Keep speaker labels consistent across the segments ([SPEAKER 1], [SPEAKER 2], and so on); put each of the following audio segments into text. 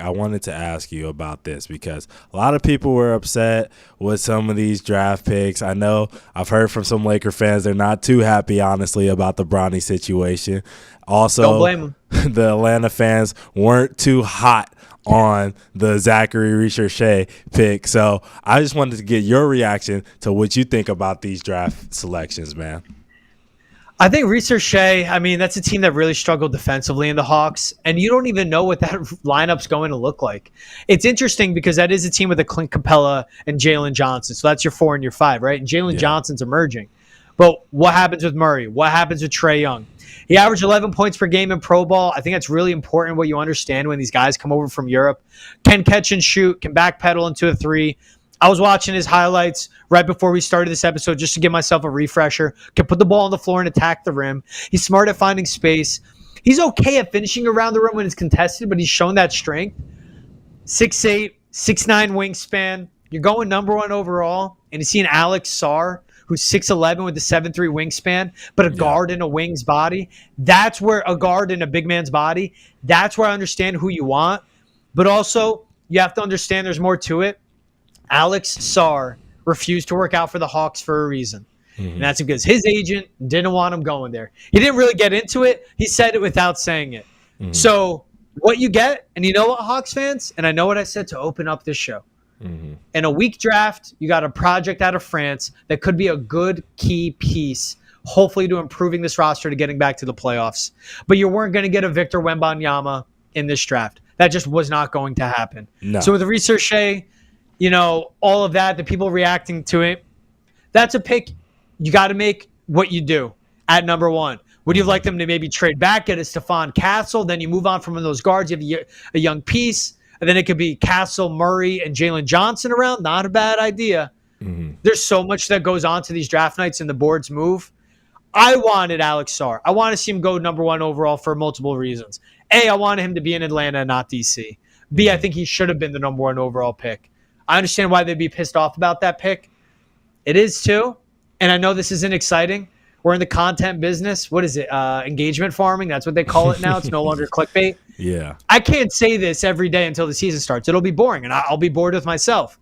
[SPEAKER 1] I wanted to ask you about this because a lot of people were upset with some of these draft picks. I know I've heard from some Laker fans they're not too happy, honestly, about the Bronny situation.
[SPEAKER 2] Don't
[SPEAKER 1] Also,
[SPEAKER 2] blame him.
[SPEAKER 1] the Atlanta fans weren't too hot on the Zachary Richardson pick. So I just wanted to get your reaction to what you think about these draft selections, man.
[SPEAKER 2] I think Reese Shea, I mean, that's a team that really struggled defensively in the Hawks, and you don't even know what that lineup's going to look like. It's interesting because that is a team with a Clint Capella and Jalen Johnson. So that's your 4 and your 5, right? And Jalen Johnson's emerging. But what happens with Murray? What happens with Trae Young? He averaged 11 points per game in pro ball. I think that's really important what you understand when these guys come over from Europe. Can catch and shoot, can backpedal into a 3. I was watching his highlights right before we started this episode just to give myself a refresher. Can put the ball on the floor and attack the rim. He's smart at finding space. He's okay at finishing around the rim when it's contested, but he's shown that strength. 6'8", 6'9" wingspan. You're going number 1 overall, and you see an Alex Sarr who's 6'11" with a 7'3" wingspan, but a guard in a wing's body. That's where a guard in a big man's body, that's where I understand who you want. But also, you have to understand there's more to it. Alex Sarr refused to work out for the Hawks for a reason. And that's because his agent didn't want him going there. He didn't really get into it. He said it without saying it. So what you get, and you know what, Hawks fans, and I know what I said to open up this show. In a weak draft, you got a project out of France that could be a good key piece, hopefully to improving this roster to getting back to the playoffs. But you weren't going to get a Victor Wembanyama in this draft. That just was not going to happen.
[SPEAKER 1] No.
[SPEAKER 2] So with Reese Shea, you know, all of that, the people reacting to it, that's a pick. You got to make what you do at number 1. Would you like them to maybe trade back, get a Stephon Castle? Then you move on from those guards. You have a young piece. And then it could be Castle, Murray, and Jalen Johnson around. Not a bad idea. There's so much that goes on to these draft nights and the boards move. I wanted Alex Sarr. I want to see him go number 1 overall for multiple reasons. A, I wanted him to be in Atlanta, not DC. B, I think he should have been the number 1 overall pick. I understand why they'd be pissed off about that pick. It is too. And I know this isn't exciting. We're in the content business. What is it? Engagement farming. That's what they call it now. It's no longer clickbait.
[SPEAKER 1] Yeah.
[SPEAKER 2] I can't say this every day until the season starts. It'll be boring, and I'll be bored with myself.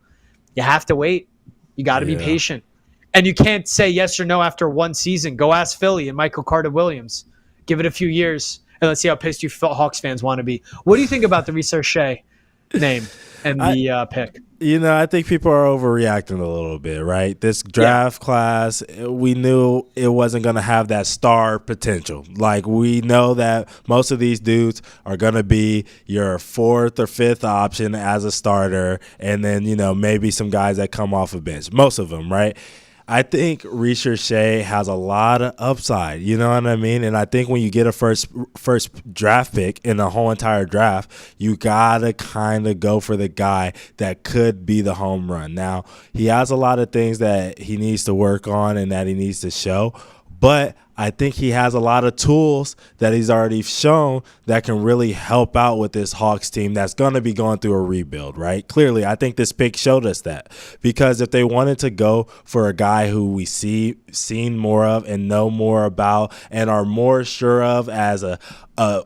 [SPEAKER 2] You have to wait. You got to be patient. And you can't say yes or no after one season. Go ask Philly and Michael Carter-Williams. Give it a few years, and let's see how pissed you Hawks fans want to be. What do you think about the Reese Shea name and the pick?
[SPEAKER 1] You know, I think people are overreacting a little bit, right? This draft class, we knew it wasn't going to have that star potential. Like, we know that most of these dudes are going to be your 4th or 5th option as a starter, and then, you know, maybe some guys that come off a bench. Most of them, right? I think Reese Shea has a lot of upside, you know what I mean? And I think when you get a first draft pick in the whole entire draft, you got to kind of go for the guy that could be the home run. Now, he has a lot of things that he needs to work on and that he needs to show, but I think he has a lot of tools that he's already shown that can really help out with this Hawks team that's going to be going through a rebuild, right? Clearly, I think this pick showed us that, because if they wanted to go for a guy who we seen more of and know more about and are more sure of as a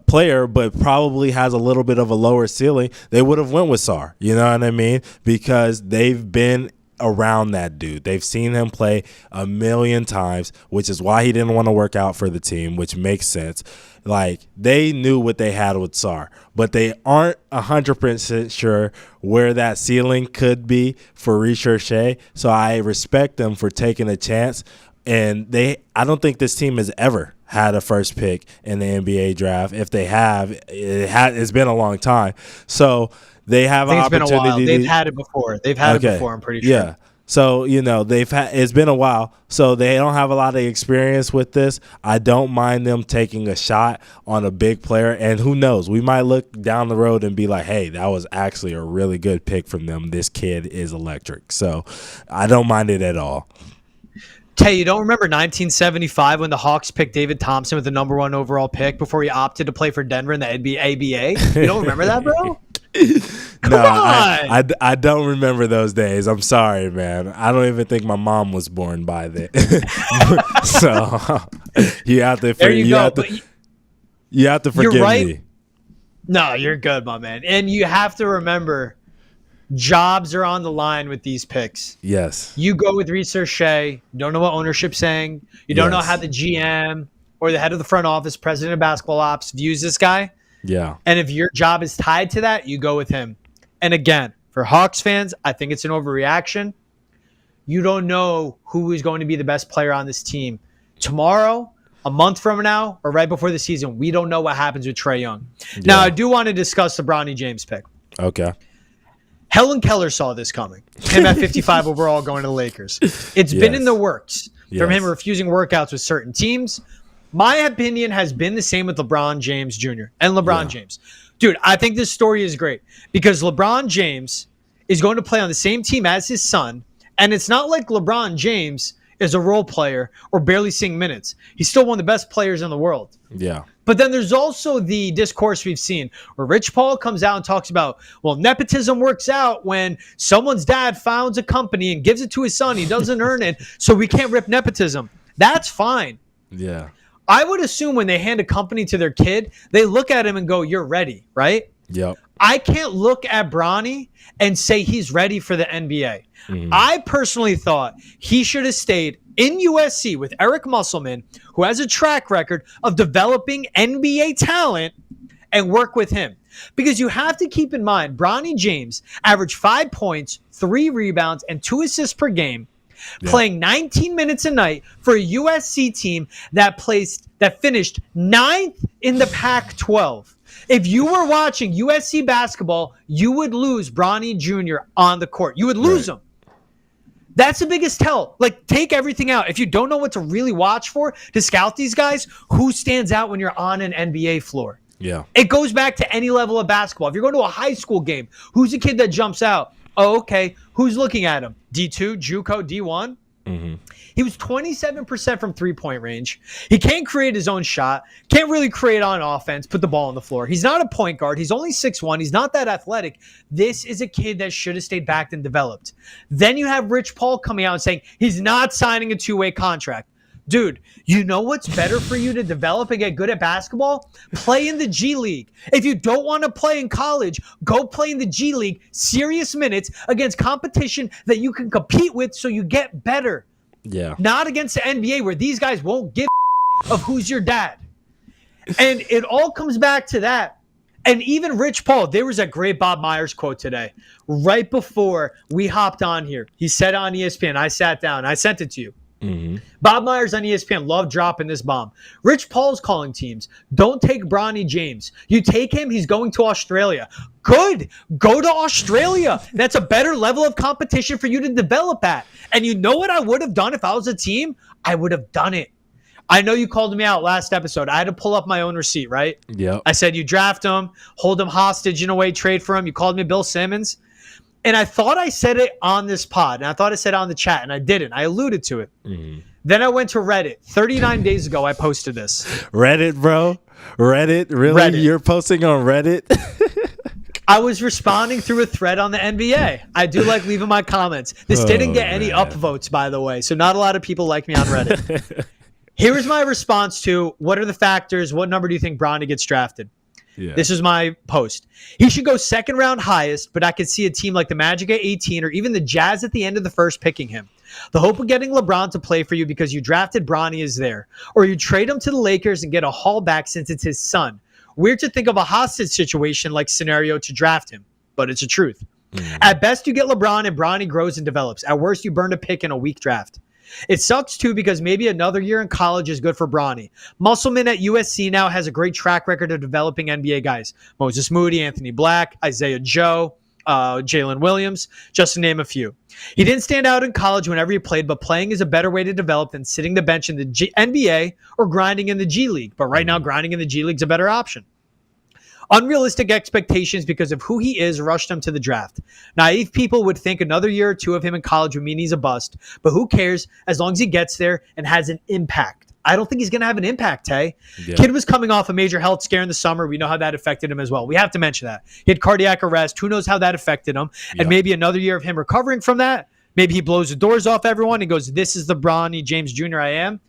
[SPEAKER 1] player, but probably has a little bit of a lower ceiling, they would have went with Sarr, you know what I mean? Because they've been around that dude. They've seen him play a million times, which is why he didn't want to work out for the team, which makes sense. Like, they knew what they had with Sarr, but they aren't 100% sure where that ceiling could be for Reese Shea. So I respect them for taking a chance. And I don't think this team has ever had a first pick in the NBA draft. If they have, it's been a long time. So they have an opportunity. It's been a while.
[SPEAKER 2] They've had it before. They've had it before, I'm pretty sure.
[SPEAKER 1] Yeah. So, you know, it's been a while. So they don't have a lot of experience with this. I don't mind them taking a shot on a big player. And who knows? We might look down the road and be like, hey, that was actually a really good pick from them. This kid is electric. So I don't mind it at all.
[SPEAKER 2] Tay, you don't remember 1975 when the Hawks picked David Thompson with the number 1 overall pick before he opted to play for Denver in the ABA? You don't remember that, bro?
[SPEAKER 1] No, I don't remember those days. I'm sorry, man. I don't even think my mom was born by then. So you have to forgive me.
[SPEAKER 2] You're right. No, you're good, my man. And you have to remember, jobs are on the line with these picks.
[SPEAKER 1] Yes.
[SPEAKER 2] You go with Reese Shea. You don't know what ownership's saying. You don't know how the GM or the head of the front office, president of basketball ops, views this guy.
[SPEAKER 1] Yeah.
[SPEAKER 2] And if your job is tied to that, you go with him. And again, for Hawks fans, I think it's an overreaction. You don't know who is going to be the best player on this team tomorrow, a month from now, or right before the season. We don't know what happens with Trae Young. Yeah. Now, I do want to discuss the Brony James pick.
[SPEAKER 1] Okay.
[SPEAKER 2] Helen Keller saw this coming. Him at 55 overall going to the Lakers. It's been in the works from him refusing workouts with certain teams. My opinion has been the same with LeBron James Jr. and LeBron James. Dude, I think this story is great because LeBron James is going to play on the same team as his son, and it's not like LeBron James is a role player or barely seeing minutes. He's still one of the best players in the world.
[SPEAKER 1] Yeah.
[SPEAKER 2] But then there's also the discourse we've seen where Rich Paul comes out and talks about, well, nepotism works out when someone's dad founds a company and gives it to his son. He doesn't earn it, so we can't rip nepotism. That's fine.
[SPEAKER 1] Yeah.
[SPEAKER 2] I would assume when they hand a company to their kid, they look at him and go, you're ready, right?
[SPEAKER 1] Yep.
[SPEAKER 2] I can't look at Bronny and say he's ready for the NBA. Mm-hmm. I personally thought he should have stayed in USC with Eric Musselman, who has a track record of developing NBA talent, and work with him. Because you have to keep in mind, Brony James averaged 5 points, 3 rebounds, and 2 assists per game, playing 19 minutes a night for a USC team that finished 9th in the Pac-12. If you were watching USC basketball, you would lose Brony Jr. on the court. You would lose him. That's the biggest tell. Like, take everything out. If you don't know what to really watch for to scout these guys, who stands out when you're on an NBA floor?
[SPEAKER 1] Yeah.
[SPEAKER 2] It goes back to any level of basketball. If you're going to a high school game, who's the kid that jumps out? Oh, okay. Who's looking at him? D2, JUCO, D1? Mm-hmm. He was 27% from three-point range. He can't create his own shot. Can't really create on offense, put the ball on the floor. He's not a point guard. He's only 6'1". He's not that athletic. This is a kid that should have stayed back and developed. Then you have Rich Paul coming out and saying he's not signing a two-way contract. Dude, you know what's better for you to develop and get good at basketball? Play in the G League. If you don't want to play in college, go play in the G League, serious minutes against competition that you can compete with so you get better.
[SPEAKER 1] Yeah.
[SPEAKER 2] Not against the NBA where these guys won't give of who's your dad. And it all comes back to that. And even Rich Paul, there was a great Bob Myers quote today, right before we hopped on here. He said on ESPN, I sat down, I sent it to you. Mm-hmm. Bob Myers on ESPN loved dropping this bomb. Rich Paul's calling teams, don't take Brony James. You take him, he's going to Australia. Good. Go to Australia. That's a better level of competition for you to develop at. And you know what I would have done if I was a team? I would have done it. I know you called me out last episode. I had to pull up my own receipt, right?
[SPEAKER 1] Yeah.
[SPEAKER 2] I said you draft him, hold him hostage in a way, trade for him. You called me Bill Simmons. And I thought I said it on this pod, and I thought I said it on the chat, and I didn't. I alluded to it. Mm-hmm. Then I went to Reddit. 39 days ago, I posted this.
[SPEAKER 1] Reddit, bro? Reddit? Really? Reddit. You're posting on Reddit?
[SPEAKER 2] I was responding through a thread on the NBA. I do like leaving my comments. This didn't get any upvotes, by the way, so not a lot of people like me on Reddit. Here's my response to what are the factors? What number do you think Bronny gets drafted? Yeah. This is my post. He should go second round highest, but I could see a team like the Magic at 18 or even the Jazz at the end of the first picking him. The hope of getting LeBron to play for you because you drafted Bronny is there. Or you trade him to the Lakers and get a haul back since it's his son. Weird to think of a hostage situation like scenario to draft him, but it's a truth. Mm. At best, you get LeBron and Bronny grows and develops. At worst, you burn a pick in a weak draft. It sucks, too, because maybe another year in college is good for Bronny. Musselman at USC now has a great track record of developing NBA guys. Moses Moody, Anthony Black, Isaiah Joe, Jalen Williams, just to name a few. He didn't stand out in college whenever he played, but playing is a better way to develop than sitting the bench in the NBA or grinding in the G League. But right now, grinding in the G League is a better option. Unrealistic expectations because of who he is rushed him to the draft. Naive people would think another year or two of him in college would mean he's a bust, but who cares as long as he gets there and has an impact. I don't think he's going to have an impact, Tay. Yeah. Kid was coming off a major health scare in the summer. We know how that affected him as well. We have to mention that. He had cardiac arrest. Who knows how that affected him? Yeah. And maybe another year of him recovering from that. Maybe he blows the doors off everyone and goes, this is the Brony James Jr. I am.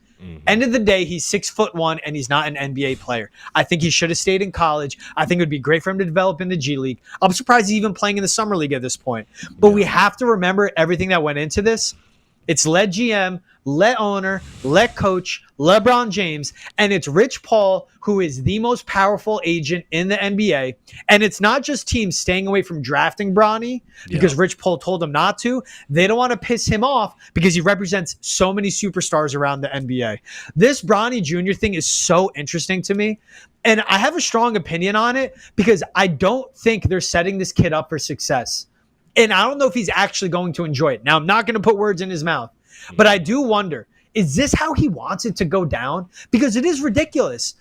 [SPEAKER 2] End of the day, he's 6'1" and he's not an NBA player. I think he should have stayed in college. I think it would be great for him to develop in the G League. I'm surprised he's even playing in the summer league at this point. But we have to remember everything that went into this. It's let GM, let owner, let coach, LeBron James, and it's Rich Paul, who is the most powerful agent in the NBA. And it's not just teams staying away from drafting Bronny because Rich Paul told them not to. They don't want to piss him off because he represents so many superstars around the NBA. This Bronny Jr. thing is so interesting to me. And I have a strong opinion on it because I don't think they're setting this kid up for success. And I don't know if he's actually going to enjoy it. Now, I'm not going to put words in his mouth, but I do wonder, is this how he wants it to go down? Because it is ridiculous.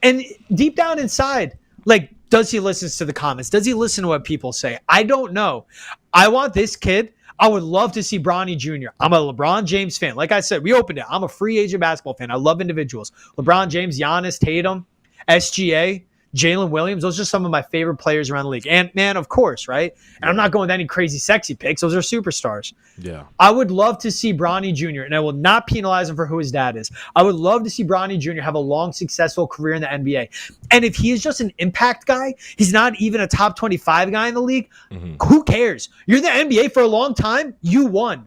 [SPEAKER 2] And deep down inside, like, does he listen to the comments? Does he listen to what people say? I don't know. I want this kid. I would love to see Bronny Jr. I'm a LeBron James fan. Like I said, we opened it. I'm a free agent basketball fan. I love individuals. LeBron James, Giannis, Tatum, SGA, Jalen Williams, those are some of my favorite players around the league. Ant-Man, of course, right? And I'm not going with any crazy sexy picks. Those are superstars.
[SPEAKER 1] Yeah.
[SPEAKER 2] I would love to see Bronny Jr., and I will not penalize him for who his dad is. I would love to see Bronny Jr. have a long, successful career in the NBA. And if he is just an impact guy, he's not even a top 25 guy in the league, who cares? You're in the NBA for a long time, you won.